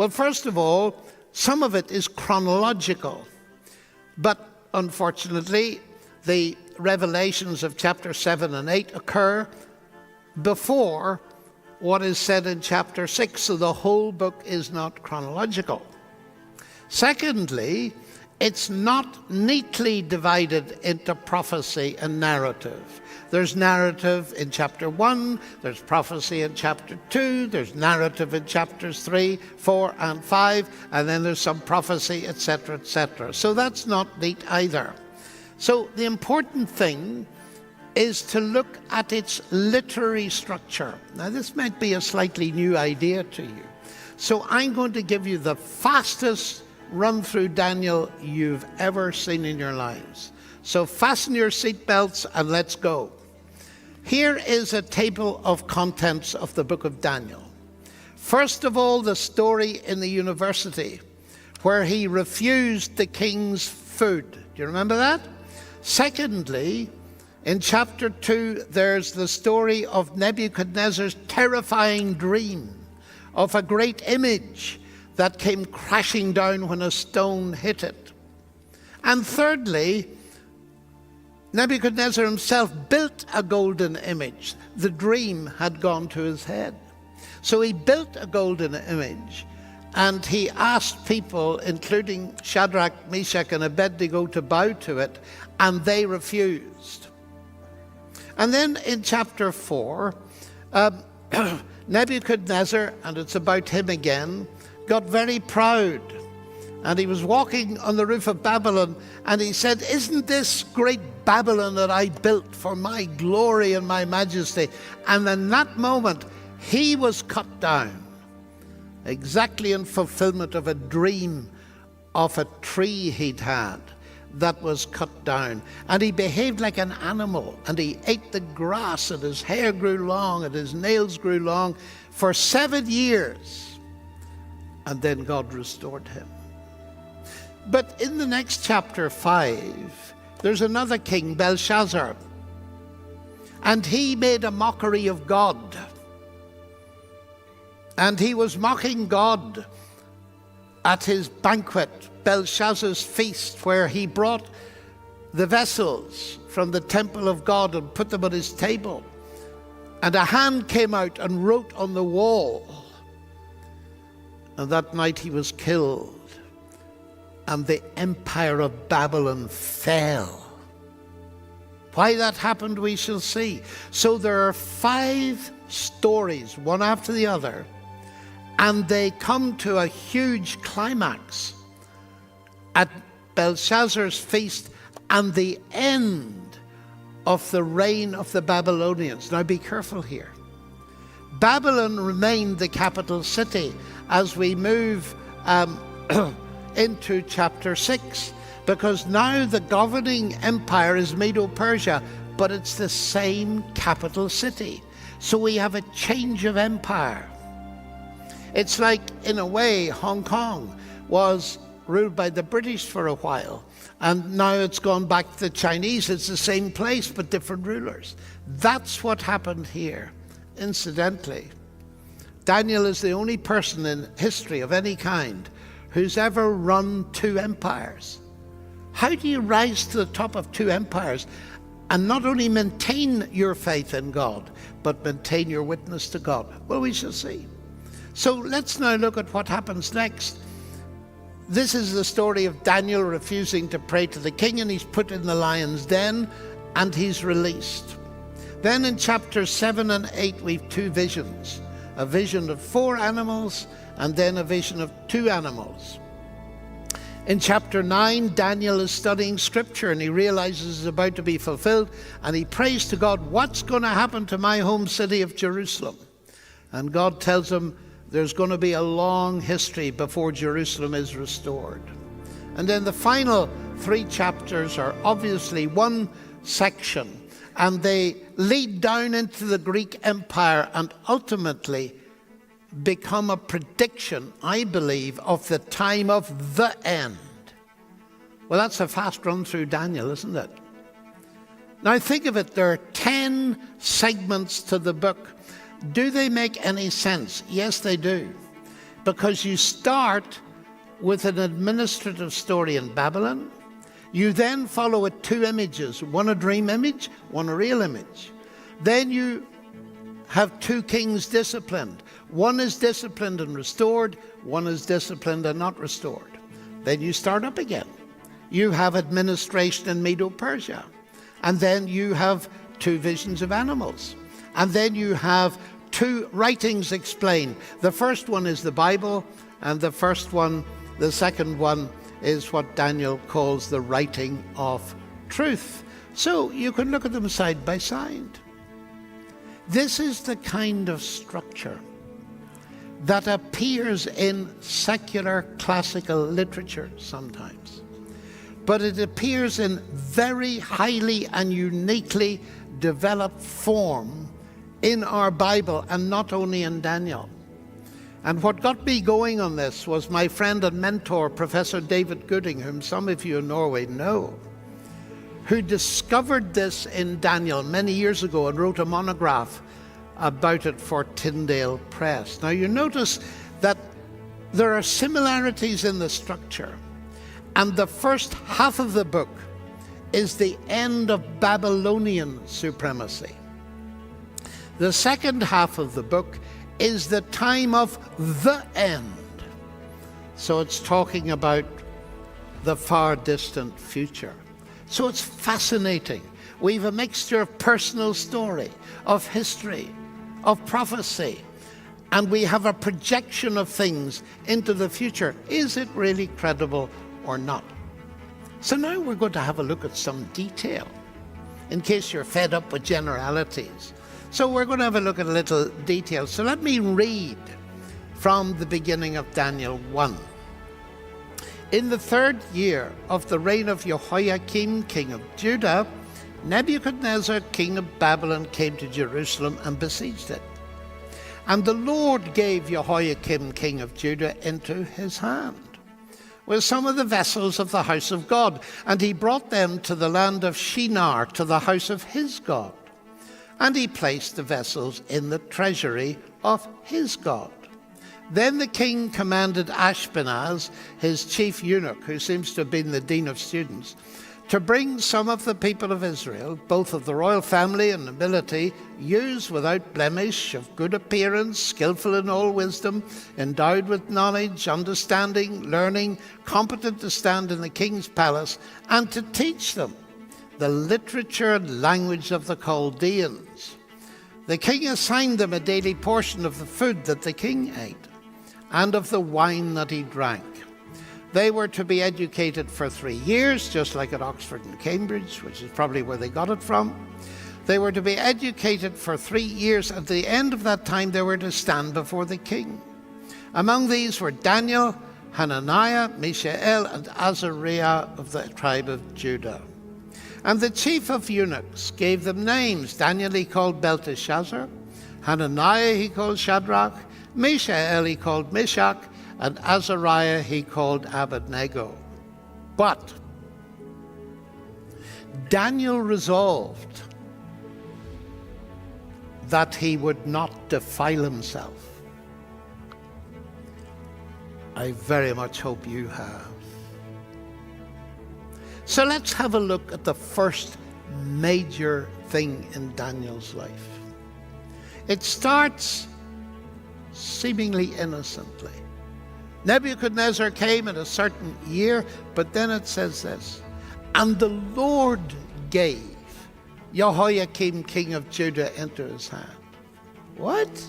Well, first of all, some of it is chronological. But unfortunately, the revelations of chapter 7 and 8 occur before what is said in chapter 6, so the whole book is not chronological. Secondly, it's not neatly divided into prophecy and narrative. There's narrative in chapter 1, there's prophecy in chapter 2, there's narrative in chapters 3, 4, and 5, and then there's some prophecy, etc., etc. So that's not neat either. So the important thing is to look at its literary structure. Now, this might be a slightly new idea to you. So I'm going to give you the fastest run through Daniel you've ever seen in your lives. So fasten your seatbelts and let's go. Here is a table of contents of the book of Daniel. First of all, the story in the university where he refused the king's food. Do you remember that? Secondly, in chapter 2, there's the story of Nebuchadnezzar's terrifying dream of a great image that came crashing down when a stone hit it. And thirdly, Nebuchadnezzar himself built a golden image. The dream had gone to his head. So he built a golden image, and he asked people, including Shadrach, Meshach, and Abednego, to bow to it, and they refused. And then in chapter 4, Nebuchadnezzar, and it's about him again, got very proud. And he was walking on the roof of Babylon, and he said, "Isn't this great Babylon that I built for my glory and my majesty?" And in that moment, he was cut down, exactly in fulfillment of a dream of a tree he'd had that was cut down. And he behaved like an animal, and he ate the grass, and his hair grew long, and his nails grew long for 7 years. And then God restored him. But in the next chapter 5, there's another king, Belshazzar, and he made a mockery of God. And he was mocking God at his banquet, Belshazzar's feast, where he brought the vessels from the temple of God and put them on his table. And a hand came out and wrote on the wall. And that night he was killed. And the empire of Babylon fell. Why that happened, we shall see. So there are 5 stories, one after the other, and they come to a huge climax at Belshazzar's feast and the end of the reign of the Babylonians. Now be careful here. Babylon remained the capital city as we move into chapter 6, because now the governing empire is Medo-Persia, but it's the same capital city. So we have a change of empire. It's like, in a way, Hong Kong was ruled by the British for a while, and now it's gone back to the Chinese. It's the same place, but different rulers. That's what happened here. Incidentally, Daniel is the only person in history of any kind who's ever run 2 empires. How do you rise to the top of 2 empires and not only maintain your faith in God, but maintain your witness to God? Well, we shall see. So let's now look at what happens next. This is the story of Daniel refusing to pray to the king, and he's put in the lion's den, and he's released. Then in chapters 7 and 8, we've 2 visions. A vision of 4 animals, and then a vision of 2 animals. In chapter 9, Daniel is studying scripture, and he realizes it's about to be fulfilled, and he prays to God, what's going to happen to my home city of Jerusalem? And God tells him there's going to be a long history before Jerusalem is restored. And then the final 3 chapters are obviously one section, and they lead down into the Greek Empire and ultimately become a prediction, I believe, of the time of the end. Well, that's a fast run through Daniel, isn't it? Now think of it, there are 10 segments to the book. Do they make any sense? Yes, they do. because you start with an administrative story in Babylon. You then follow it 2 images, one a dream image, one a real image. Then you have 2 kings disciplined. One is disciplined and restored, one is disciplined and not restored. Then you start up again. You have administration in Medo-Persia. And then you have 2 visions of animals. And then you have 2 writings explained. The first one is the Bible, and the second one is what Daniel calls the writing of truth. So you can look at them side by side. This is the kind of structure that appears in secular classical literature sometimes. But it appears in very highly and uniquely developed form in our Bible, and not only in Daniel. And what got me going on this was my friend and mentor, Professor David Gooding, whom some of you in Norway know, who discovered this in Daniel many years ago and wrote a monograph about it for Tyndale Press. Now you notice that there are similarities in the structure, and the first half of the book is the end of Babylonian supremacy. The second half of the book is the time of the end. So it's talking about the far distant future. So it's fascinating. We have a mixture of personal story, of history, of prophecy, and we have a projection of things into the future. Is it really credible or not? So now we're going to have a look at some detail, in case you're fed up with generalities. So we're going to have a look at a little detail. So let me read from the beginning of Daniel 1. In the 3rd year of the reign of Jehoiakim, king of Judah, Nebuchadnezzar, king of Babylon, came to Jerusalem and besieged it. And the Lord gave Jehoiakim, king of Judah, into his hand with some of the vessels of the house of God. And he brought them to the land of Shinar, to the house of his God. And he placed the vessels in the treasury of his God. Then the king commanded Ashpenaz, his chief eunuch, who seems to have been the dean of students, to bring some of the people of Israel, both of the royal family and nobility, youths without blemish, of good appearance, skillful in all wisdom, endowed with knowledge, understanding, learning, competent to stand in the king's palace, and to teach them the literature and language of the Chaldeans. The king assigned them a daily portion of the food that the king ate, and of the wine that he drank. They were to be educated for 3 years, just like at Oxford and Cambridge, which is probably where they got it from. They were to be educated for 3 years. At the end of that time, they were to stand before the king. Among these were Daniel, Hananiah, Mishael, and Azariah of the tribe of Judah. And the chief of eunuchs gave them names. Daniel he called Belteshazzar, Hananiah he called Shadrach, Mishael he called Meshach, and Azariah he called Abednego. But Daniel resolved that he would not defile himself. I very much hope you have. So let's have a look at the first major thing in Daniel's life. It starts seemingly innocently. Nebuchadnezzar came in a certain year, but then it says this, and the Lord gave Jehoiakim, king of Judah, into his hand. What?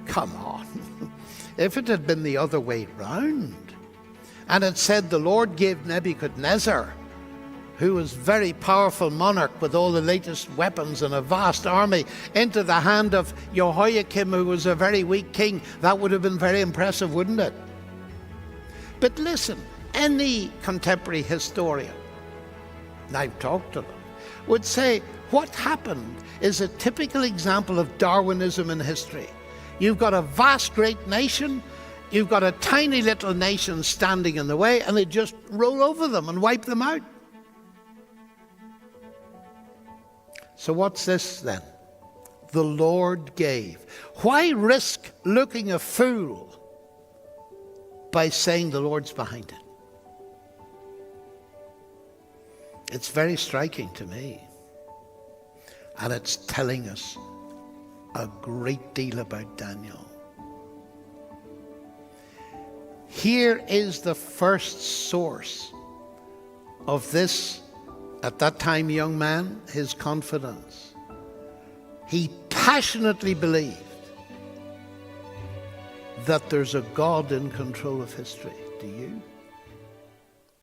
Come on. If it had been the other way round, and it said the Lord gave Nebuchadnezzar, who was a very powerful monarch with all the latest weapons and a vast army, into the hand of Jehoiakim, who was a very weak king, that would have been very impressive, wouldn't it? But listen, any contemporary historian, and I've talked to them, would say what happened is a typical example of Darwinism in history. You've got a vast great nation, you've got a tiny little nation standing in the way, and they just roll over them and wipe them out. So what's this then? The Lord gave. Why risk looking a fool by saying the Lord's behind it. It's very striking to me. And it's telling us a great deal about Daniel. Here is the first source of this, at that time, young man, his confidence. He passionately believed that there's a God in control of history. Do you?